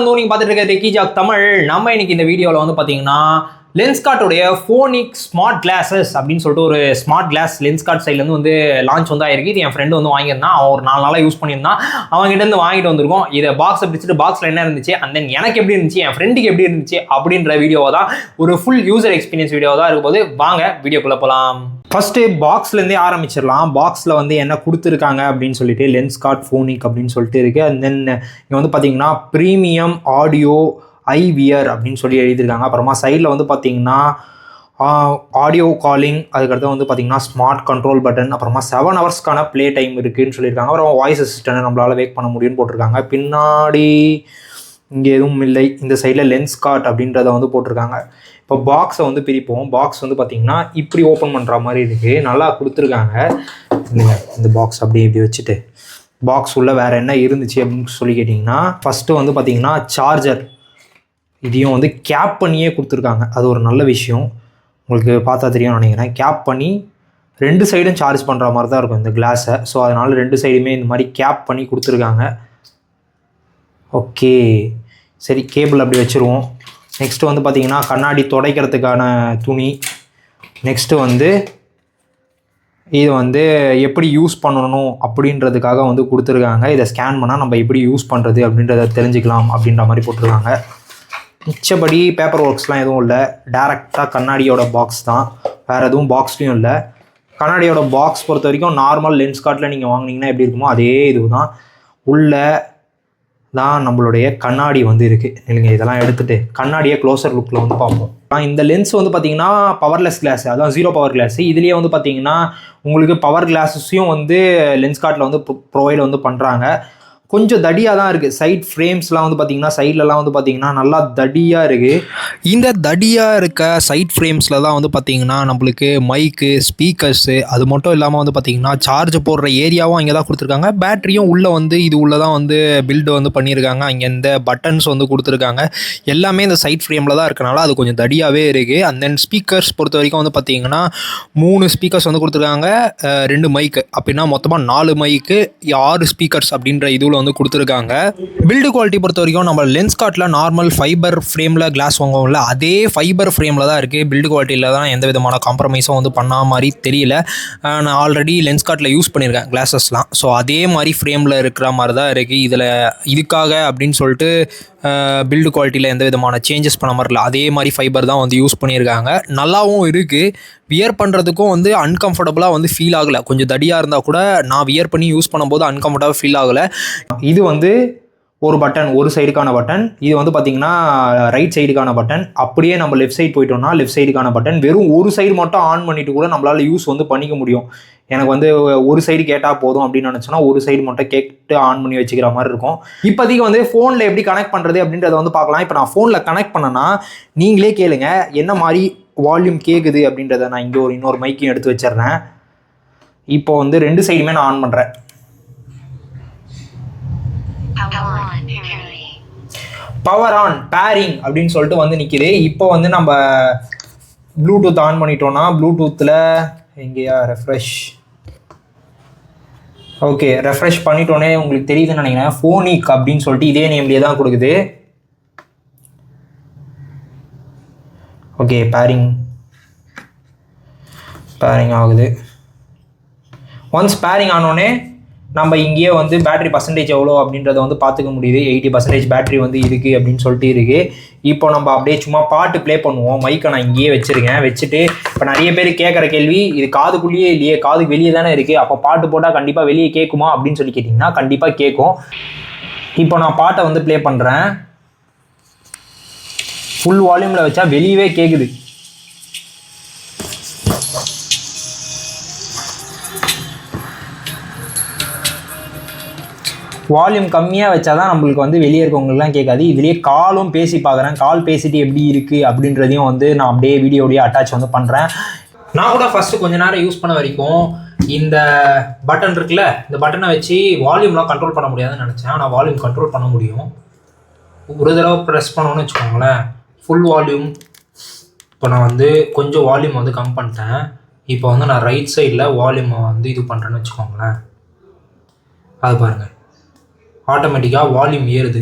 ஆனந்தம். நீங்கள் பார்த்துட்டு இருக்க டெக்கிஜாக் தமிழ். நம்ம இன்னைக்கு இந்த வீடியோவில் வந்து பார்த்தீங்கன்னா லென்ஸ்கார்ட்டோடைய ஃபோனிக் ஸ்மார்ட் கிளாஸஸ் அப்படின்னு சொல்லிட்டு ஒரு ஸ்மார்ட் கிளாஸ் லென்ஸ்கார்ட் சைட்லேருந்து வந்து லான்ச் வந்து ஆயிருக்கு. இது என் ஃப்ரெண்டு வந்து வாங்கியிருந்தான். அவன் ஒரு 4 நாளாக யூஸ் பண்ணியிருந்தான். அவங்ககிட்ட வாங்கிட்டு வந்திருக்கோம். இதை பாக்ஸை பிடிச்சிட்டு பாக்ஸில் என்ன இருந்துச்சு, அண்ட் தென் எனக்கு எப்படி இருந்துச்சு, என் ஃப்ரெண்டுக்கு எப்படி இருந்துச்சு அப்படின்ற வீடியோவை தான், ஒரு ஃபுல் யூசர் எக்ஸ்பீரியன்ஸ் வீடியோ தான் இருக்கும்போது வாங்க வீடியோக்குள்ளே போகலாம். ஃபஸ்ட்டு பாக்ஸ்லேருந்தே ஆரம்பிச்சிடலாம். பாக்ஸில் வந்து என்ன கொடுத்துருக்காங்க அப்படின்னு சொல்லிட்டு லென்ஸ்கார்ட் ஃபோனிக் அப்படின்னு சொல்லிட்டு இருக்குது. அண்ட் தென் இங்கே வந்து பார்த்தீங்கன்னா ப்ரீமியம் ஆடியோ ஐவியர் அப்படின்னு சொல்லி எழுதியிருக்காங்க. அப்புறமா சைடில் வந்து பார்த்தீங்கன்னா ஆடியோ காலிங், அதுக்கடுத்து வந்து பார்த்தீங்கன்னா ஸ்மார்ட் கண்ட்ரோல் பட்டன், அப்புறமா 7 ஹவர்ஸ்க்கான ப்ளே டைம் இருக்குதுன்னு சொல்லியிருக்காங்க. அப்புறம் வாய்ஸ் அசிஸ்டன்ட் நம்மளால் வேக் பண்ண முடியும்னு போட்டிருக்காங்க. பின்னாடி இங்கே எதுவும் இல்லை. இந்த சைடில் லென்ஸ்கார்ட் அப்படின்றத வந்து போட்டிருக்காங்க. இப்போ பாக்ஸை வந்து பிரிப்போம். பாக்ஸ் வந்து பார்த்திங்கன்னா இப்படி ஓப்பன் பண்ணுற மாதிரி இருக்குது. நல்லா கொடுத்துருக்காங்க. இந்த பாக்ஸ் அப்படியே இப்படி வச்சுட்டு பாக்ஸ் உள்ள வேறு என்ன இருந்துச்சு அப்படின்னு சொல்லி கேட்டிங்கன்னா, ஃபஸ்ட்டு வந்து பார்த்திங்கன்னா சார்ஜர், இதையும் வந்து கேப் பண்ணியே கொடுத்துருக்காங்க. அது ஒரு நல்ல விஷயம். உங்களுக்கு பார்த்தா தெரியும்னு நினைக்கிறேன். கேப் பண்ணி 2 சைடும் சார்ஜ் பண்ணுற மாதிரி தான் இருக்கும் இந்த கிளாஸை. ஸோ அதனால் 2 சைடுமே இந்த மாதிரி கேப் பண்ணி கொடுத்துருக்காங்க. ஓகே, சரி, கேபிள் அப்படி வச்சுருவோம். நெக்ஸ்ட்டு வந்து பார்த்திங்கன்னா கண்ணாடி துடைக்கிறதுக்கான துணி. நெக்ஸ்ட்டு வந்து இது வந்து எப்படி யூஸ் பண்ணணும் அப்படின்றதுக்காக வந்து கொடுத்துருக்காங்க. இதை ஸ்கேன் பண்ணால் நம்ம எப்படி யூஸ் பண்ணுறது அப்படின்றத தெரிஞ்சுக்கலாம் அப்படின்ற மாதிரி போட்டிருக்காங்க. மிச்சபடி பேப்பர் ஒர்க்ஸ்லாம் எதுவும் இல்லை. டேரெக்டாக கண்ணாடியோட பாக்ஸ் தான், வேறு எதுவும் பாக்ஸ்லையும் இல்லை. கண்ணாடியோட பாக்ஸ் பொறுத்த வரைக்கும் நார்மல் லென்ஸ்கார்ட்டில் நீங்கள் வாங்கினீங்கன்னா எப்படி இருக்குமோ அதே இது தான். உள்ளே தான் நம்மளுடைய கண்ணாடி வந்து இருக்குது. இல்லைங்க, இதெல்லாம் எடுத்துகிட்டு கண்ணாடியை க்ளோசர் லுக்கில் வந்து பார்ப்போம். இந்த லென்ஸ் வந்து பார்த்திங்கன்னா பவர்லெஸ் கிளாஸ், அதான் 0 பவர் கிளாஸு. இதுலேயே வந்து பார்த்திங்கன்னா உங்களுக்கு பவர் கிளாஸஸையும் வந்து லென்ஸ்கார்ட்டில் வந்து ப்ரொவைட் வந்து பண்ணுறாங்க. கொஞ்சம் தடியாக தான் இருக்குது. சைட் ஃப்ரேம்ஸ்லாம் வந்து பார்த்திங்கன்னா சைட்லலாம் வந்து பார்த்திங்கன்னா நல்லா தடியாக இருக்குது. இந்த தடியாக இருக்க சைட் ஃப்ரேம்ஸில் தான் வந்து பார்த்திங்கன்னா நம்மளுக்கு மைக்கு, ஸ்பீக்கர்ஸு, அது மட்டும் இல்லாமல் வந்து பார்த்திங்கன்னா சார்ஜ் போடுற ஏரியாவும் அங்கே தான் கொடுத்துருக்காங்க. பேட்டரியும் உள்ளே வந்து இது உள்ளே தான் வந்து பில்டு வந்து பண்ணியிருக்காங்க. அங்கே இந்த பட்டன்ஸ் வந்து கொடுத்துருக்காங்க. எல்லாமே இந்த சைட் ஃப்ரேமில் தான் இருக்கனால அது கொஞ்சம் தடியாகவே இருக்குது. அண்ட் தென் ஸ்பீக்கர்ஸ் பொறுத்த வரைக்கும் வந்து பார்த்திங்கன்னா 3 ஸ்பீக்கர்ஸ் வந்து கொடுத்துருக்காங்க, 2 மைக்கு, அப்படின்னா மொத்தமாக 4 மைக்கு, 6 ஸ்பீக்கர்ஸ் அப்படின்ற இதுவில் வந்து கொடுத்துருக்காங்க. பில்டு குவாலிட்டி பொறுத்த வரைக்கும் நம்ம லென்ஸ்கார்ட்டில் நார்மல் ஃபைபர் ஃப்ரேமில் கிளாஸ் வாங்குவோம்ல, அதே ஃபைபர் ஃப்ரேமில் தான் இருக்குது. பில்டு குவாலிட்டியில் தான் எந்த விதமான காம்ப்ரமைஸும் வந்து பண்ண மாதிரி தெரியல. நான் ஆல்ரெடி லென்ஸ்கார்ட்டில் யூஸ் பண்ணியிருக்கேன் கிளாஸஸ்லாம். ஸோ அதே மாதிரி ஃப்ரேமில் இருக்கிற மாதிரி தான் இருக்குது. இதில் இதுக்காக அப்படின்னு சொல்லிட்டு பில்டு குவாலிட்டியில் எந்த விதமான சேஞ்சஸ் பண்ண மாதிரி இல்லை. அதே மாதிரி ஃபைபர் தான் வந்து யூஸ் பண்ணியிருக்காங்க. நல்லாவும் இருக்குது. வியர் பண்ணுறதுக்கும் வந்து அன்கம்ஃபர்டபுளாக வந்து ஃபீல் ஆகலை. கொஞ்சம் தடியாக இருந்தால் கூட நான் வியர் பண்ணி யூஸ் பண்ணும்போது அன்கம்ஃபர்டபுளாக ஃபீல் ஆகலை. இது வந்து ஒரு பட்டன், ஒரு சைடுக்கான பட்டன். இது வந்து பார்த்திங்கன்னா ரைட் சைடுக்கான பட்டன். அப்படியே நம்ம லெஃப்ட் சைடு போயிட்டோம்னா லெஃப்ட் சைடுக்கான பட்டன். வெறும் ஒரு சைடு மட்டும் ஆன் பண்ணிவிட்டு கூட நம்மளால் யூஸ் வந்து பண்ணிக்க முடியும். எனக்கு வந்து ஒரு சைடு கேட்டால் போதும் அப்படின்னு நினச்சோன்னா ஒரு சைடு மட்டும் கேட்டு ஆன் பண்ணி வச்சுக்கிற மாதிரி இருக்கும். இப்போதைக்கு வந்து ஃபோனில் எப்படி கனெக்ட் பண்ணுறது அப்படின்றத வந்து பார்க்கலாம். இப்போ நான் ஃபோனில் கனெக்ட் பண்ணேன்னா நீங்களே கேளுங்க என்ன மாதிரி வால்யூம் கேட்குது அப்படின்றத. நான் இங்கே இன்னொரு மைக்கையும் எடுத்து வச்சிடுறேன். இப்போ வந்து 2 சைடுமே நான் ஆன் பண்ணுறேன். பவர் ஆன், பேரிங் அப்படின்னு சொல்லிட்டு வந்து நிற்கிது. இப்போ வந்து நம்ம ப்ளூடூத் ஆன் பண்ணிட்டோம்னா ப்ளூடூத்தில் எங்கேயா ரெஃப்ரெஷ், ஓகே, ரெஃப்ரெஷ் பண்ணிட்டோன்னே உங்களுக்கு தெரியுதுன்னு நினைக்கிறேன். ஃபோனிக் அப்படின்னு சொல்லிட்டு இதே நேம்லேயே தான் கொடுக்குது. ஓகே, பேரிங் ஆகுது. ஒன்ஸ் பேரிங் ஆனோடனே நம்ம இங்கேயே வந்து பேட்டரி பர்சன்டேஜ் எவ்வளோ அப்படின்றத வந்து பார்த்துக்க முடியுது. 80% பேட்டரி வந்து இருக்குது அப்படின்னு சொல்லிட்டு இருக்குது. இப்போ நம்ம அப்படியே சும்மா பாட்டு ப்ளே பண்ணுவோம். மைக்கை நான் இங்கேயே வச்சுருக்கேன். வச்சுட்டு இப்போ நிறைய பேர் கேட்குற கேள்வி, இது காதுக்குள்ளேயே இல்லையே, காதுக்கு வெளியே தானே இருக்குது, அப்போ பாட்டு போட்டால் கண்டிப்பாக வெளியே கேட்குமா அப்படின்னு சொல்லி கேட்டிங்கன்னா கண்டிப்பாக கேட்கும். இப்போ நான் பாட்டை வந்து ப்ளே பண்ணுறேன். ஃபுல் வால்யூமில் வச்சா வெளியவே கேட்குது. வால்யூம் கம்மியாக வச்சா தான் நம்மளுக்கு வந்து வெளியே இருக்கவங்களுக்குலாம் கேட்காது. இதுலேயே காலும் பேசி பார்க்குறேன். கால் பேசிட்டு எப்படி இருக்குது அப்படின்றதையும் வந்து நான் அப்படியே வீடியோடைய அட்டாச் வந்து பண்ணுறேன். நான் கூட ஃபஸ்ட்டு கொஞ்ச நேரம் யூஸ் பண்ண வரைக்கும் இந்த பட்டன் இருக்குல்ல, இந்த பட்டனை வச்சு வால்யூம்லாம் கண்ட்ரோல் பண்ண முடியாதுன்னு நினச்சேன். ஆனால் வால்யூம் கண்ட்ரோல் பண்ண முடியும். ஒரு தடவை ப்ரெஸ் பண்ணோன்னு வச்சுக்கோங்களேன், ஃபுல் வால்யூம். இப்போ நான் வந்து கொஞ்சம் வால்யூம் வந்து கம் பண்ணிட்டேன். இப்போ வந்து நான் ரைட் சைடில் வால்யூமை வந்து இது பண்ணுறேன்னு வச்சுக்கோங்களேன், அது பாருங்கள் ஆட்டோமேட்டிக்காக வால்யூம் ஏறுது.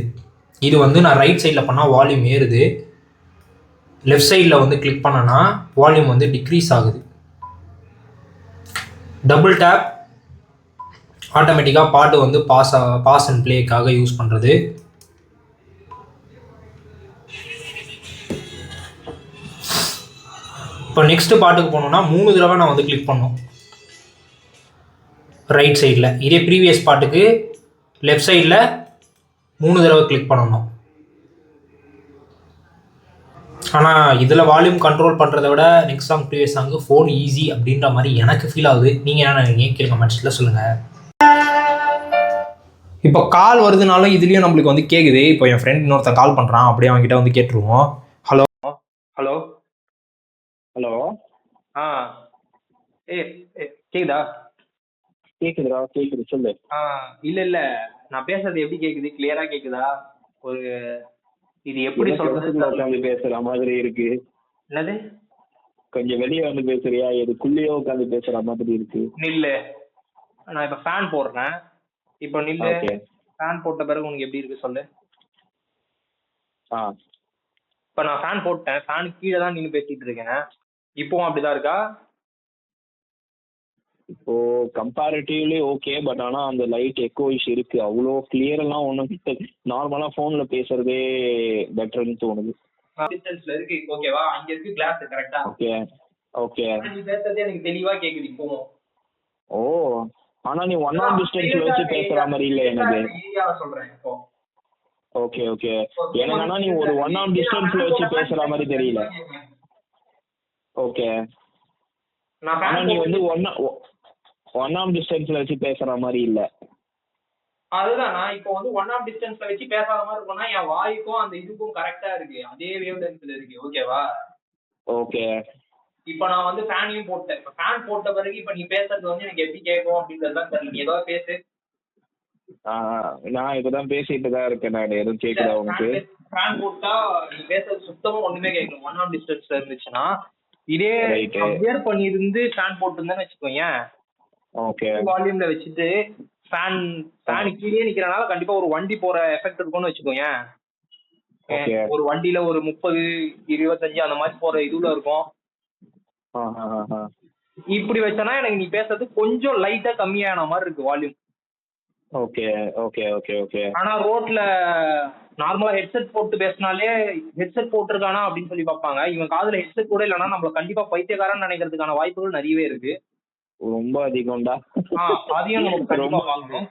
இது வந்து நான் ரைட் சைடில் பண்ணால் வால்யூம் ஏறுது, லெஃப்ட் சைடில் வந்து கிளிக் பண்ணனா வால்யூம் வந்து டிக்ரீஸ் ஆகுது. டபுள் டேப் ஆட்டோமேட்டிக்காக பாட்டு வந்து பாஸ் அண்ட் ப்ளேக்காக யூஸ் பண்ணுறது. இப்போ நெக்ஸ்ட் பாட்டுக்கு போனோம்னா 3 தடவை நான் வந்து கிளிக் பண்ணோம் ரைட் சைடில். இதே ப்ரீவியஸ் பாட்டுக்கு லெஃப்ட் சைடில் 3 தடவை கிளிக் பண்ணணும். ஆனால் இதில் வால்யூம் கண்ட்ரோல் பண்ணுறத விட next song previous song phone easy அப்படின்ற மாதிரி எனக்கு ஃபீல் ஆகுது. நீங்கள் என்ன நினைக்கிறீங்க? கீழே கமெண்ட்ஸில் சொல்லுங்கள். இப்போ கால் வருதுனாலும் இதுலேயும் நம்மளுக்கு வந்து கேட்குது. இப்போ என் ஃப்ரெண்ட் இன்னொருத்த கால் பண்ணுறான், அப்படியே அவங்ககிட்ட வந்து கேட்டுருவோம். Hello hello hello. கேக்குதா? கேக்குதுடா, கேக்குது, சொல்லு. இல்ல நான் பேசுறது எப்படி கேக்குது? கிளியரா கேக்குதா? ஒரு இது எப்படி சொல்றது பேசுற மாதிரி இருக்கு. என்னது? கொஞ்சம் வெளியே வந்து பேசுறியா? இதுக்குள்ளேயே உட்காந்து பேசுற மாதிரி இருக்கு. நில்லு, நான் இப்ப ஃபேன் போடுறேன். இப்போ நில்லு. ஃபேன் போட்ட பிறகு உனக்கு எப்படி இருக்கு சொல்லு. இப்ப நான் ஃபேன் போட்டேன், ஃபேனுக்கு கீழே தான் நின்று பேசிட்டு இருக்கேன். இப்போவும் அப்படிதான் இருக்கா? இப்போ கம்பேரிட்டிவ்லி ஓகே, பட் ஆனா அந்த லைட் எக்கோ இஷ்யூ இருக்கு. அவ்வளோ கிளியர் எல்லாம் ஒன்றும் நார்மலா போன்ல பேசுறதே பெட்டர்னு தோணுது. டிஸ்டன்ஸ்ல இருக்கு, ஓகேவா? அங்க இருக்கு கிளாஸ், கரெக்ட்டா? Okay okay. நீ பேசுறதே எனக்கு தெளிவா கேக்குது இப்போவும். ஓ, ஆனா நீ ஒன் ஆன் டிஸ்டன்ஸ்ல வச்சு பேசுற மாதிரி இல்ல எனக்கு. ஏரியாவை சொல்றேன் இப்போ. Okay okay. எனக்கு ஆனா நீ ஒரு ஒன் ஆன் டிஸ்டன்ஸ்ல வச்சு பேசுற மாதிரி தெரியல. ஓகே. ஆனா நீ வந்து ஒன் ஆம் டிஸ்டன்ஸ்ல வச்சு பேசுற மாதிரி இல்ல. அதுதான் நான் இப்போ வந்து ஒன் ஆம் டிஸ்டன்ஸ்ல வச்சு பேசாத மாதிரி இருக்கும்னா என் வாய்க்கும் அந்த இதுக்கும் கரெக்டா இருக்கு, அதே வேவ் லென்த்ல இருக்கு, ஓகேவா? ஓகே. இப்போ நான் வந்து ஃபேனையும் போட்டேன். இப்போ ஃபேன் போட்ட பிறகு இப்போ நீ பேசுறது வந்து எனக்கு எப்படி கேட்கும் அப்படின்றதுதான் தெரியல. நீ ஏதாவது பேசு. நான் இப்பதான் பேசிட்டு தான் இருக்கேன். நான் எதுவும் கேட்கல உனக்கு? ஃபேன் போட்டா நீ பேசுறது சுத்தமா ஒண்ணுமே கேட்கணும் ஒன் ஆம் டிஸ்டன்ஸ்ல இருந்துச்சுன்னா. இதே கம்பேர் பண்ணி இருந்து ஃபேன் போட்டுருந்தேன்னு வச்சுக்கோங்க, ஓகே, வால்யூம்ல வச்சுட்டு ஃபேன் கீழே நிக்கிறனால கண்டிப்பா ஒரு வண்டி போற எஃபெக்ட் இருக்கும்னு வச்சுக்கோங்க. ஒரு வண்டியில ஒரு 30, 25 அந்த மாதிரி போற இதுல இருக்கும். இப்படி வச்சனா எனக்கு நீ பேசுறது கொஞ்சம் லைட்டா கம்மியான மாதிரி இருக்கு volume. Okay okay okay okay. ஆனா ரோட்ல நார்மலா ஹெட்செட் போட்டு பேசினாலே ஹெட்செட் போட்டிருக்கானா அப்படின்னு சொல்லி பார்ப்பாங்க. இவன் காதுல ஹெட்செட் கூட இல்லைன்னா நம்மள கண்டிப்பா பைத்தியக்காரன்னு நினைக்கிறதுக்கான வாய்ப்புகள் நிறையவே இருக்கு. ரொம்ப அதிகம்டா. அதையும் நம்ம கண்டிப்பா வாங்கணும்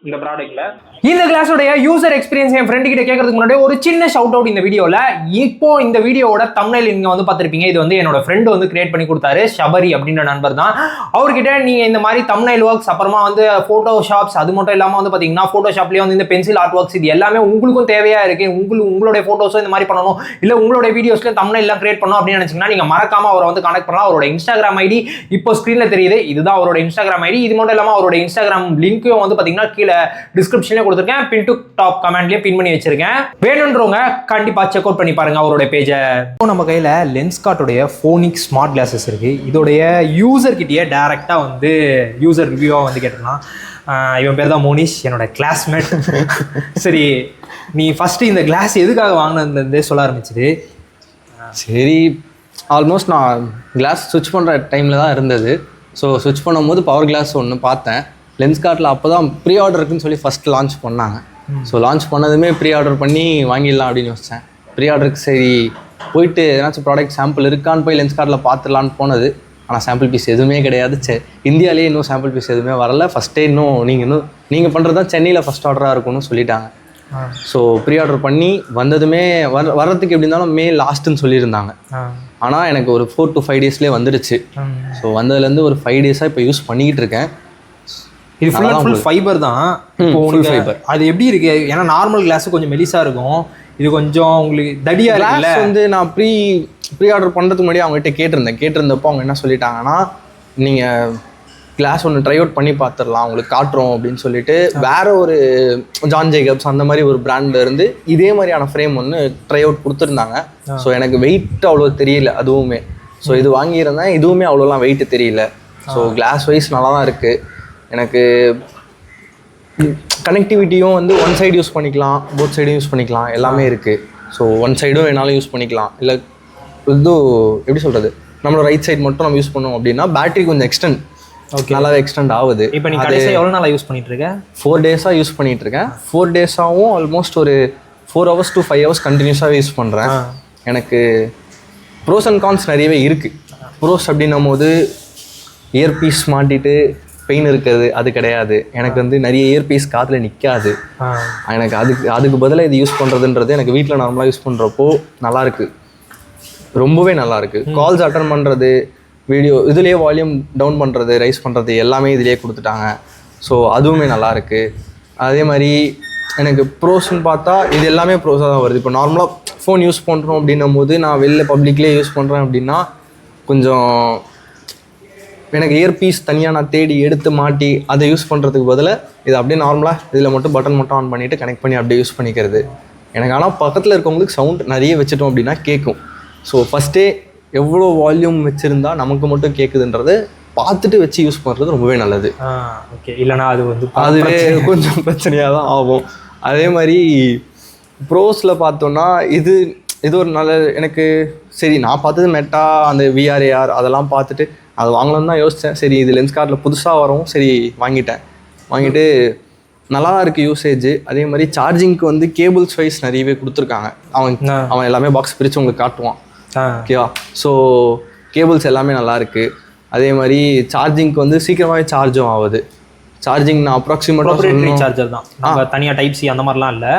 இந்த ப்ராடக்ட்ல. இந்த கிளாஸோட யூசர் எக்ஸ்பீரியன்ஸ் என் ஃப்ரெண்ட் கிட்ட கேட்கறதுக்கு முன்னாடி ஒரு சின்ன ஷவுட் அவுட் இந்த வீடியோல. இப்போ இந்த வீடியோவோட தம்ப்நெயில் நீங்க வந்து பார்த்திருப்பீங்க. இது வந்து என்னோட ஃப்ரெண்ட் வந்து கிரியேட் பண்ணி கொடுத்தாரு, ஷபரி அப்படின்ற நண்பர் தான். அவர்கிட்ட நீங்க இந்த மாதிரி தம்ப்நெயில் ஒர்க்ஸ், அப்புறமா வந்து போட்டோஷாப்ஸ், அது மட்டும் இல்லாம வந்து பாத்தீங்கன்னா போட்டோஷாப்லயே வந்து இந்த பென்சில் ஆர்ட் ஒர்க்ஸ், இது எல்லாமே உங்களுக்கும் தேவையா இருக்கு, உங்களுடைய போட்டோஸோ இந்த மாதிரி பண்ணணும், இல்ல உங்களுடைய வீடியோஸ்ல தம்ப்நெயில் எல்லாம் கிரியேட் பண்ணணும் அப்படின்னு நினைச்சீங்கன்னா நீங்க மறக்காம அவரை வந்து கனெக்ட் பண்ணலாம். அவரோட இன்ஸ்டாகிராம் ஐடி இப்போ ஸ்கிரீன்ல தெரியுது, இதுதான் அவரோட இன்ஸ்டாகிராம் ஐடி. இது மட்டும் இல்லாம அவரோட இன்ஸ்டாகிராம் லிங்க்கும் வந்து பாத்தீங்கன்னா கீழே டிஸ்கிரிப்ஷன்ல கொடுத்திருக்கேன், பின் டு டாப் கமெண்ட்லயே பின் பண்ணி வச்சிருக்கேன். வேணும்ன்றவங்க கண்டிப்பா செக் அவுட் பண்ணி பாருங்க அவரோட பேஜை. இப்போ நம்ம கையில லென்ஸ்கார்ட்டோடைய ஃபோனிக் ஸ்மார்ட் கிளாஸஸ் இருக்கு. இதோடைய யூசர் கிட்டயே டைரக்டா வந்து யூசர் ரிவ்யூவா வந்து கேட்டலாம். இவன் பேர் தான் மோனிஷ், என்னோட கிளாஸ்மேட். சரி, நீ ஃபர்ஸ்ட் இந்த கிளாஸ் எதுக்காக வாங்கினதுலேருந்தே சொல்ல ஆரம்பிச்சிது. சரி, ஆல்மோஸ்ட் நான் கிளாஸ் ஸ்விட்ச் பண்ணுற டைமில் தான் இருந்தது. ஸோ ஸ்விட்ச் பண்ணும்போது பவர் கிளாஸ் ஒன்று பார்த்தேன் லென்ஸ்கார்ட்டில். அப்போ தான் ப்ரீ ஆர்டருக்குன்னு சொல்லி ஃபஸ்ட் லான்ச் பண்ணாங்க. ஸோ லான்ச் பண்ணதுமே ப்ரீ ஆர்டர் பண்ணி வாங்கிடலாம் அப்படின்னு யோசித்தேன். ப்ரீ ஆர்டருக்கு சரி போயிட்டு ஏதாச்சும் ப்ராடக்ட் சாம்பிள் இருக்கான்னு போய் லென்ஸ்கார்ட்டில் பார்த்துடலான்னு போனது. ஆனால் சாம்பிள் பீஸ் எதுவுமே கிடையாது. இந்தியாவிலேயே இன்னும் சாம்பிள் பீஸ் எதுவுமே வரல. ஃபஸ்ட்டே நீங்கள் பண்ணுறது தான் சென்னையில் ஃபஸ்ட் ஆர்டராக இருக்கும்னு சொல்லிட்டாங்க. ஸோ ப்ரீ ஆர்டர் பண்ணி வந்ததுமே வர்றதுக்கு எப்படி இருந்தாலும் மே லாஸ்ட்டுன்னு சொல்லியிருந்தாங்க. ஆனால் எனக்கு ஒரு 4 to 5 டேஸ்லேயே வந்துடுச்சு. ஸோ வந்ததுலேருந்து ஒரு 5 டேஸாக இப்போ யூஸ் பண்ணிக்கிட்டு இருக்கேன். இது ஃபுல் ஃபைபர் தான். Full fibre. அது எப்படி இருக்கு? ஏன்னா நார்மல் கிளாஸ் கொஞ்சம் மெலிசா இருக்கும், இது கொஞ்சம் உங்களுக்கு தடியா இருக்குல்ல. வந்து நான் ப்ரீ ஆர்டர் பண்ணுறதுக்கு முன்னாடி அவங்ககிட்ட கேட்டிருந்தப்போ அவங்க என்ன சொல்லிட்டாங்கன்னா, நீங்கள் கிளாஸ் ஒன்று ட்ரை அவுட் பண்ணி பார்த்துடலாம், உங்களுக்கு காட்டுறோம் அப்படின்னு சொல்லிட்டு வேற ஒரு ஜான் ஜேக்கப்ஸ் அந்த மாதிரி ஒரு பிராண்ட்ல இருந்து இதே மாதிரியான ஃப்ரேம் ஒன்று ட்ரை அவுட் கொடுத்துருந்தாங்க. ஸோ எனக்கு வெயிட் அவ்வளோ தெரியல அதுவுமே. ஸோ இது வாங்கியிருந்தேன், இதுவுமே அவ்வளோலாம் வெயிட் தெரியல. ஸோ கிளாஸ் வைஸ் நல்லா தான் இருக்குது. எனக்கு கனெக்டிவிட்டியும் வந்து ஒன் சைடு யூஸ் பண்ணிக்கலாம், போத் சைடும் யூஸ் பண்ணிக்கலாம், எல்லாமே இருக்குது. ஸோ ஒன் சைடும் வேணாலும் யூஸ் பண்ணிக்கலாம். இல்லை இது எப்படி சொல்கிறது, நம்மளோட ரைட் சைடு மட்டும் நம்ம யூஸ் பண்ணோம் அப்படின்னா பேட்டரி கொஞ்சம் எக்ஸ்டெண்ட் நல்லாவே எக்ஸ்டெண்ட் ஆகுது. இப்போ நீ கடைசியாக எவ்வளோ நாளாக யூஸ் பண்ணிட்டு இருக்க? 4 டேஸாக யூஸ் பண்ணிட்டு இருக்கேன். 4 டேஸாகவும் ஆல்மோஸ்ட் ஒரு 4 hours to 5 hours கண்டினியூஸாகவே யூஸ் பண்ணுறேன். எனக்கு ப்ரோஸ் அண்ட் கான்ஸ் நிறையவே இருக்குது. ப்ரோஸ் அப்படின்னும் போது இயர்பீஸ் மாட்டிட்டு பெயின் இருக்கிறது அது கிடையாது. எனக்கு வந்து நிறைய இயர்பீஸ் காதில் நிற்காது. எனக்கு அதுக்கு பதிலாக இது யூஸ் பண்ணுறதுன்றது எனக்கு வீட்டில் நார்மலாக யூஸ் பண்ணுறப்போ நல்லாயிருக்கு, ரொம்பவே நல்லாயிருக்கு. கால்ஸ் அட்டன் பண்ணுறது, வீடியோ இதுலேயே வால்யூம் டவுன் பண்ணுறது, ரைஸ் பண்ணுறது எல்லாமே இதிலே கொடுத்துட்டாங்க. ஸோ அதுவுமே நல்லாயிருக்கு. அதே மாதிரி எனக்கு ப்ரோஸ்ன்னு பார்த்தா இது எல்லாமே ப்ரோஸாக தான் வருது. இப்போ நார்மலாக ஃபோன் யூஸ் பண்ணுறோம் அப்படின்னும் போது நான் வெளில பப்ளிக்லேயே யூஸ் பண்ணுறேன் அப்படின்னா கொஞ்சம் எனக்கு இயர்பீஸ் தனியாக நான் தேடி எடுத்து மாட்டி அதை யூஸ் பண்ணுறதுக்கு பதிலாக இது அப்படியே நார்மலாக இதில் மட்டும் பட்டன் மட்டும் ஆன் பண்ணிவிட்டு கனெக்ட் பண்ணி அப்படியே யூஸ் பண்ணிக்கிறது. எனக்கு ஆனால் பக்கத்தில் இருக்கவங்களுக்கு சவுண்ட் நிறைய வச்சுட்டோம் அப்படின்னா கேட்கும். ஸோ ஃபஸ்ட்டே எவ்வளோ வால்யூம் வச்சுருந்தா நமக்கு மட்டும் கேட்குதுன்றது பார்த்துட்டு வச்சு யூஸ் பண்ணுறது ரொம்பவே நல்லது. ஓகே, இல்லைனா அது வந்து அதுவே கொஞ்சம் பிரச்சனையாக தான் ஆகும். அதே மாதிரி ப்ரோஸில் பார்த்தோன்னா இது ஒரு நல்ல எனக்கு சரி நான் பார்த்தது மெட்டா அந்த விஆர்ஏஆர் அதெல்லாம் பார்த்துட்டு அது வாங்கலாம்னு தான் யோசித்தேன். சரி இது லென்ஸ்கார்ட்டில் புதுசாக வரவும் சரி வாங்கிட்டு நல்லா தான் இருக்குது யூசேஜ். அதே மாதிரி சார்ஜிங்க்கு வந்து கேபிள்ஸ் வைஸ் நிறையவே கொடுத்துருக்காங்க. அவன் எல்லாமே பாக்ஸ் பிரித்து உங்களுக்கு காட்டுவான். ஓகேவா? ஸோ கேபிள்ஸ் எல்லாமே நல்லா இருக்குது. அதே மாதிரி சார்ஜிங்க்கு வந்து சீக்கிரமாகவே சார்ஜும் ஆகுது. சார்ஜிங் நான் ப்ராப்பரேட்டரி சார்ஜர் தான், தனியாக டைப் சி அந்த மாதிரிலாம் இல்லை.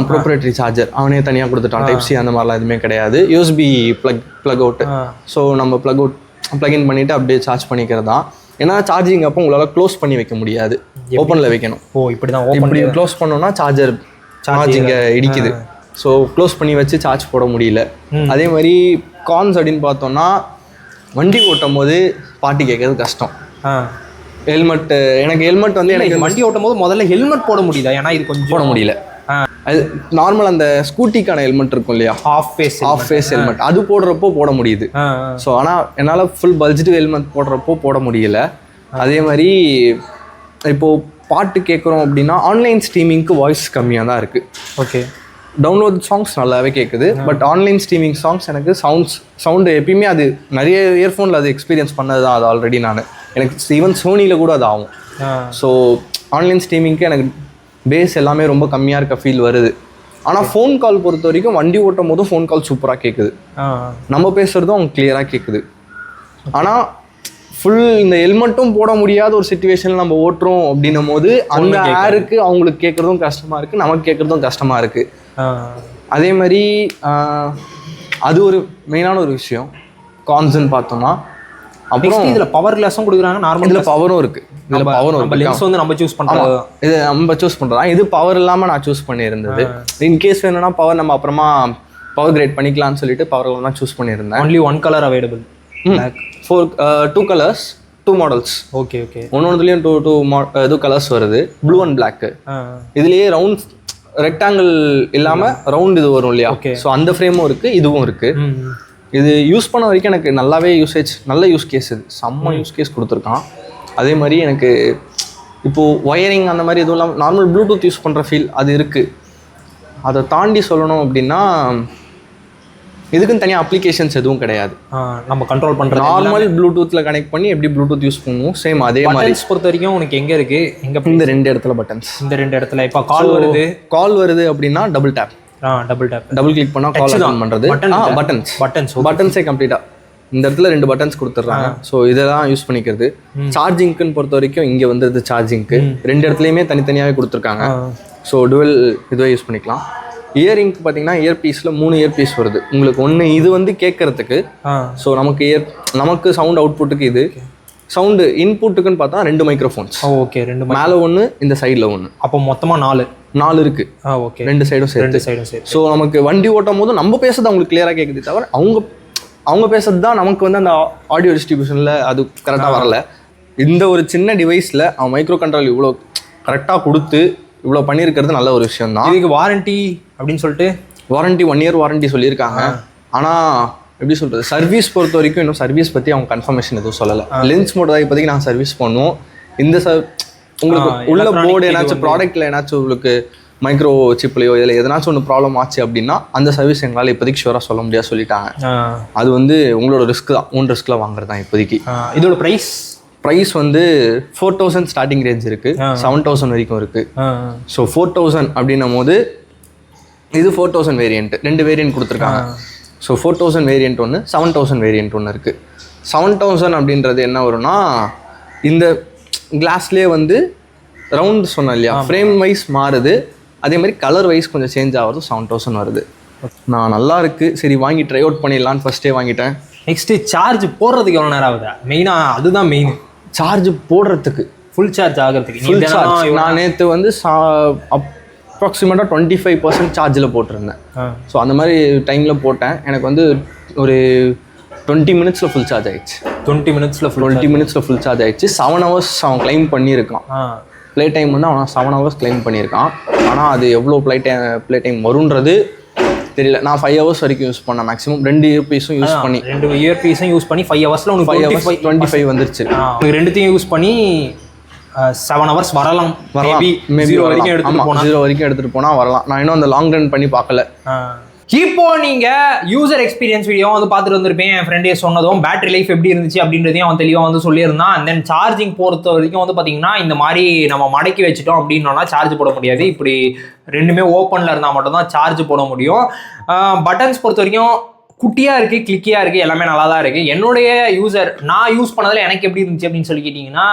ப்ராப்பரேட்டரி சார்ஜர் அவனே தனியாக கொடுத்துட்டான். டைப் சி அந்த மாதிரிலாம் எதுவுமே கிடையாது. USB plug out. ஸோ நம்ம ப்ளக்இன் பண்ணிவிட்டு அப்படியே சார்ஜ் பண்ணிக்கிறது தான். ஏன்னா சார்ஜிங் அப்போ உங்களால் க்ளோஸ் பண்ணி வைக்க முடியாது, ஓப்பனில் வைக்கணும். இப்படி தான் இப்படி க்ளோஸ் பண்ணோன்னா சார்ஜிங்கை இடிக்குது. ஸோ க்ளோஸ் பண்ணி வச்சு சார்ஜ் போட முடியல. அதே மாதிரி கான்ஸ் அப்படின்னு பார்த்தோன்னா வண்டி ஓட்டும் போது பாட்டு கேட்கறது கஷ்டம். ஹெல்மெட் எனக்கு வந்து எனக்கு வண்டி ஓட்டும் போது முதல்ல ஹெல்மெட் போட முடியுதா? ஏன்னா இது கொஞ்சம் போட முடியல. அது நார்மல் அந்த ஸ்கூட்டிக்கான ஹெல்மெட் இருக்கும் இல்லையா, ஆஃப் ஃபேஸ் ஹெல்மெட், அது போடுறப்போ போட முடியுது. ஸோ ஆனால் என்னால் ஃபுல் பல்ஜ்டு ஹெல்மெட் போடுறப்போ போட முடியல. அதே மாதிரி இப்போது பாட்டு கேட்குறோம் அப்படின்னா ஆன்லைன் ஸ்ட்ரீமிங்க்கு வாய்ஸ் கம்மியாக தான் இருக்குது. ஓகே, டவுன்லோட் சாங்ஸ் நல்லாவே கேட்குது. பட் ஆன்லைன் ஸ்ட்ரீமிங் சாங்ஸ் எனக்கு சவுண்டு எப்பயுமே அது நிறைய இயர்ஃபோனில் அது எக்ஸ்பீரியன்ஸ் பண்ணது தான். அது ஆல்ரெடி எனக்கு ஈவன் சோனியில் கூட அது ஆகும். ஸோ ஆன்லைன் ஸ்ட்ரீமிங்க்கு எனக்கு பேஸ் எல்லாமே ரொம்ப கம்மியாக இருக்க ஃபீல் வருது. ஆனால் ஃபோன் கால் பொறுத்த வரைக்கும் வண்டி ஓட்டும் போதும் ஃபோன் கால் சூப்பராக கேட்குது. நம்ம பேசுகிறதும் அவங்க கிளியராக கேட்குது. ஆனால் ஃபுல் இந்த ஹெல்மெட்டும் போட முடியாத ஒரு சுச்சுவேஷனில் நம்ம ஓட்டுறோம் அப்படின்னும் போது அந்த ஏருக்கு அவங்களுக்கு கேட்குறதும் கஷ்டமாக இருக்குது, நமக்கு கேட்குறதும் கஷ்டமாக இருக்குது. அதே மாதிரி அது ஒரு மெயினான ஒரு விஷயம். கான்ஸ்ன்னு பார்த்தோம்னா அப்புறம் இதில் பவர் கிளாஸும் கொடுக்குறாங்க. நார்மல் இதில் பவரும் இருக்குது. இதில் பவரும் இருக்குது. லென்ஸ் வந்து நம்ம சூஸ் பண்ணுறோம். இது நம்ம சூஸ் பண்ணுறோம். இது பவர் இல்லாமல் நான் சூஸ் பண்ணியிருந்தது. இன்கேஸ் வேணும்னா பவர் நம்ம அப்புறமா பவர் கிரேட் பண்ணிக்கலாம்னு சொல்லிட்டு பவர் தான் சூஸ் பண்ணியிருந்தேன். Only 1 colour available. 2 colours 2 models. Okay, ஒன்னொன்றுலேயும் 2 கலர்ஸ் வருது, ப்ளூ அண்ட் பிளாக்கு. இதுலேயே ரவுண்ட் ரெக்டாங்கிள் இல்லாமல் ரவுண்ட் இது வரும் இல்லையா? ஸோ அந்த ஃப்ரேமும் இருக்குது, இதுவும் இருக்குது. இது யூஸ் பண்ண வரைக்கும் எனக்கு நல்லாவே நல்ல யூஸ் கேஸ், இது செம்ம யூஸ் கேஸ் கொடுத்துருக்கான். அதே மாதிரி எனக்கு இப்போது ஒயரிங் அந்த மாதிரி எதுவும் இல்லாமல் நார்மல் ப்ளூடூத் யூஸ் பண்ணுற ஃபீல் அது இருக்குது. அதை தாண்டி சொல்லணும் அப்படின்னா இதுக்குன்னு தனியாக அப்ளிகேஷன்ஸ் எதுவும் கிடையாது. நம்ம கண்ட்ரோல் பண்ணுற நார்மல் ப்ளூடூத்தில் கனெக்ட் பண்ணி எப்படி ப்ளூடூத் யூஸ் பண்ணுவோம் சேம் அதே மாதிரி. பொறுத்த வரைக்கும் உனக்கு எங்கே இருக்குது? இந்த 2 இடத்துல பட்டன்ஸ். இந்த 2 இடத்துல இப்போ கால் வருது அப்படின்னா டபுள் கிளிக் பண்ணால் கால் ஆன் பண்ணுறது. பட்டன்ஸே கம்ப்ளீட்டாக இந்த இடத்துல 2 பட்டன்ஸ் கொடுத்துட்றாங்க. ஸோ இதெல்லாம் யூஸ் பண்ணிக்கிறது. சார்ஜிங்க்குன்னு பொறுத்த வரைக்கும் இங்கே வந்துடுது. சார்ஜிங்க்கு 2 இடத்துலையுமே தனித்தனியாகவே கொடுத்துருக்காங்க. ஸோ டுவெல் இதுவே யூஸ் பண்ணிக்கலாம். இயரிங்க்கு பார்த்தீங்கன்னா இயர்பீஸில் 3 இயர்பீஸ் வருது உங்களுக்கு. ஒன்று இது வந்து கேட்கறதுக்கு, ஸோ நமக்கு சவுண்ட் அவுட்புட்டுக்கு இது, சவுண்டு இன்புட்டுக்குன்னு பார்த்தா 2 மைக்ரோஃபோன்ஸ். ஓகே, 2 மேலே 1 இந்த சைடில் 1. அப்போ மொத்தமாக 4 இருக்குது. ஓகே, 2 சைடும் சேர்த்து. ஸோ நமக்கு வண்டி ஓட்டும் போது நம்ம பேசுறது அவங்களுக்கு கிளியராக கேட்குது, தவிர அவங்க பேசுறது தான் நமக்கு வந்து அந்த ஆடியோ டிஸ்ட்ரிபியூஷனில் அது கரெக்டாக வரல. இந்த ஒரு சின்ன டிவைஸில் அவன் மைக்ரோ கண்ட்ரோல் இவ்வளோ கரெக்டாக கொடுத்து இவ்வளோ பண்ணியிருக்கிறது நல்ல ஒரு விஷயம் தான். இதுக்கு வாரண்டி அப்படின்னு சொல்லிட்டு வாரண்டி 1 இயர் வாரண்டி சொல்லியிருக்காங்க. ஆனால் எப்படி சொல்கிறது, சர்வீஸ் பொறுத்த வரைக்கும் இன்னும் சர்வீஸ் பற்றி அவங்க கன்ஃபர்மேஷன் எதுவும் சொல்லலை. லென்ஸ் மட்டும் தான் இப்போதைக்கு நாங்கள் சர்வீஸ் பண்ணுவோம். உங்களுக்கு உள்ள போர்டு ஏதாச்சும் ப்ராடக்ட்ல ஏதாச்சும் உங்களுக்கு மைக்ரோ சிப்லையோ இதில் எதனாச்சும் ஒன்று ப்ராப்ளம் ஆச்சு அப்படின்னா அந்த சர்வீஸ் எங்களால் இப்போதைக்கு ஷூராக சொல்ல முடியாது சொல்லிட்டாங்க. அது வந்து உங்களோட ரிஸ்க் தான், ஓன் ரிஸ்கில் வாங்குறது தான் இப்போதைக்கு. இதோட ப்ரைஸ் வந்து 4000 ஸ்டார்டிங் ரேஞ்ச் இருக்குது, 7000 வரைக்கும் இருக்குது. ஸோ 4000 அப்படின்னும் போது இது 4000 வேரியன்ட், 2 வேரியன்ட் கொடுத்துருக்காங்க. ஸோ 4000 வேரியன்ட் ஒன்று, 7000 வேரியன்ட் ஒன்று இருக்குது. 7000 அப்படின்றது என்ன வரும்னா இந்த கிளாஸ்லேயே வந்து ரவுண்ட் சொன்னேன் இல்லையா, ஃப்ரேம் வைஸ் மாறுது, அதே மாதிரி கலர் வைஸ் கொஞ்சம் சேஞ்ச் ஆகுது. 7000 வருது. நான் நல்லா இருக்குது, சரி வாங்கி ட்ரை அவுட் பண்ணிடலான்னு ஃபஸ்ட்டே வாங்கிட்டேன். நெக்ஸ்ட்டு சார்ஜ் போடுறதுக்கு எவ்வளோ நேரம் ஆகுது? மெயினாக அதுதான் மெயின். சார்ஜ் போடுறதுக்கு ஃபுல் சார்ஜ் ஆகிறதுக்கு ஃபுல் சார்ஜ் நான் நேற்று வந்து அப்ராக்சிமேட்டாக 25% சார்ஜில் போட்டிருந்தேன். ஸோ அந்த மாதிரி டைமில் போட்டேன். எனக்கு வந்து ஒரு 20 மினிட்ஸில் ஃபுல் சார்ஜ் ஆயிடுச்சு. 20 மினிட்ஸில் ஃபுல் சார்ஜ் ஆயிடுச்சு. 7 ஹவர்ஸ் அவன் கிளைம் பண்ணியிருக்கான். ப்ளே டைம் வந்து அவன் 7 ஹவர்ஸ் கிளைம் பண்ணியிருக்கான். ஆனால் அது எவ்வளோ ப்ளே டைம் வருன்றது தெரியல. நான் 5 ஹவர்ஸ் வரைக்கும் யூஸ் பண்ணேன் மேக்ஸிமம். 2 இயர்பீஸும் யூஸ் பண்ணி 2 இயர்பீஸும் யூஸ் பண்ணி 5 ஹவர்ஸில் உனக்கு 25 வந்துருச்சு. ரெண்டுத்தையும் யூஸ் பண்ணி 7 ஹவர்ஸ் வரலாம். மேபி 0 வரைக்கும் எடுத்துகிட்டு போனால் வரலாம். நான் இன்னும் அந்த லாங் ரன் பண்ணி பார்க்கல. இப்போ நீங்க யூசர் எக்ஸ்பீரியன்ஸ் வீடியோ வந்து பார்த்துட்டு வந்திருப்பேன். என் ஃப்ரெண்டே சொன்னதும் பேட்டரி லைஃப் எப்படி இருந்துச்சு அப்படின்றதையும் அவன் தெளிவாக வந்து சொல்லியிருந்தான். அண்ட் தென் சார்ஜிங் பொறுத்த வரைக்கும் வந்து பார்த்தீங்கன்னா இந்த மாதிரி நம்ம மடக்கி வச்சுட்டோம் அப்படின்னோன்னா சார்ஜ் போட முடியாது. இப்படி ரெண்டுமே ஓப்பனில் இருந்தால் மட்டும்தான் சார்ஜ் போட முடியும். பட்டன்ஸ் பொறுத்த வரைக்கும் குட்டியாக இருக்குது, கிளிக்கியாக இருக்குது, எல்லாமே நல்லா தான் இருக்குது. என்னுடைய நான் யூஸ் பண்ணதில் எனக்கு எப்படி இருந்துச்சு அப்படின்னு சொல்லி கேட்டிங்கன்னா,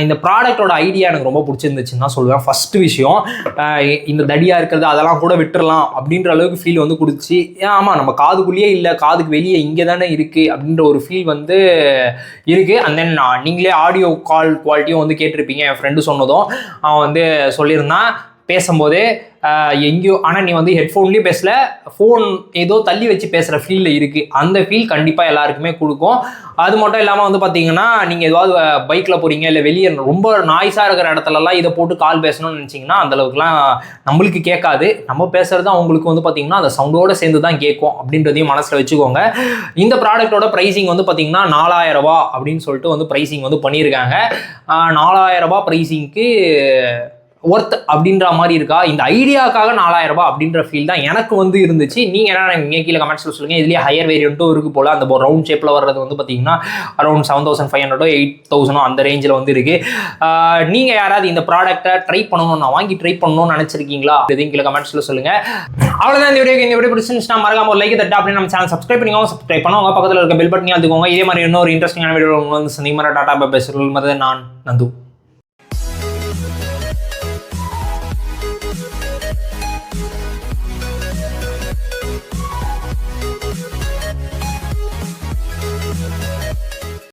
இந்த ப்ராடக்டோட ஐடியா எனக்கு ரொம்ப பிடிச்சிருந்துச்சுன்னு தான் சொல்லுவேன். ஃபஸ்ட்டு விஷயம், இந்த தடியாக இருக்கிறது அதெல்லாம் கூட விட்டுறலாம் அப்படின்ற அளவுக்கு ஃபீல் வந்து கொடுத்துச்சு. ஆமாம், நம்ம காதுக்குள்ளேயே இல்லை, காதுக்கு வெளியே இங்கே தானே இருக்குது அப்படின்ற ஒரு ஃபீல் வந்து இருக்குது. அண்ட் தென் நீங்களே ஆடியோ கால் குவாலிட்டியும் வந்து கேட்டிருப்பீங்க. என் ஃப்ரெண்டு சொன்னதும் அவன் வந்து சொல்லியிருந்தான் பேசும்போதே எங்கேயோ, ஆனால் நீ வந்து ஹெட்ஃபோன்லேயே பேசல, ஃபோன் ஏதோ தள்ளி வச்சு பேசுகிற ஃபீலில் இருக்குது. அந்த ஃபீல் கண்டிப்பாக எல்லாருக்குமே கொடுக்கும். அது மட்டும் இல்லாமல் வந்து பார்த்தீங்கன்னா, நீங்கள் ஏதாவது பைக்கில் போகிறீங்க இல்லை வெளியே ரொம்ப நாய்ஸாக இருக்கிற இடத்துலலாம் இதை போட்டு கால் பேசணும்னு நினச்சிங்கன்னா அந்தளவுக்குலாம் நம்மளுக்கு கேட்காது. நம்ம பேசுகிறது அவங்களுக்கு வந்து பார்த்தீங்கன்னா அந்த சவுண்டோடு சேர்ந்து தான் கேட்கும் அப்படின்றதையும் மனசில் வச்சுக்கோங்க. இந்த ப்ராடக்டோட ப்ரைஸிங் வந்து பார்த்தீங்கன்னா 4000 ரூபா அப்படின்னு சொல்லிட்டு வந்து ப்ரைஸிங் வந்து பண்ணியிருக்காங்க. 4000 ரூபா ப்ரைஸிங்க்கு ஒர்த் அப்படின்ற மாதிரி இருக்கா? இந்த ஐடியாக்காக 4000 ரூபாய் அப்படின்ற ஃபீல் தான் எனக்கு வந்து இருந்துச்சு. நீங்கள் என்ன நீங்கள் கீழே கமெண்ட்ஸில் சொல்லுங்கள். இதுலேயே ஹையர் வேரியண்ட்டும் இருக்குது போல். அந்த ரவுண்ட் ஷேப்பில் வர்றது வந்து பார்த்தீங்கன்னா அரௌண்ட் 7500 8000 அந்த ரேஞ்சில் வந்து இருக்குது. நீங்கள் யாராவது இந்த ப்ராடக்ட்டை ட்ரை பண்ணணும், நான் வாங்கி ட்ரை பண்ணணும்னு நினச்சிருக்கீங்களா? இதையும் கீழே கமெண்ட்ஸில் சொல்லுங்கள். அவ்வளோதான் இந்த வீடியோ பிடிச்சிருந்துச்சுன்னா மறக்காம ஒரு லைக் தட்டா அப்படின்னு நம்ம சேனல் சப்ஸ்கிரைப் பண்ணிக்கோங்க. சப்ஸ்கிரைப் பண்ணுவாங்க, பக்கத்தில் இருக்க பெல் பட்டனையும் அழுத்துக்கோங்க. இதே மாதிரி இன்னொரு இன்ட்ரெஸ்டிங்கான வீடியோ வந்து சந்திமரா டாடா பை பை. நான் நந்து.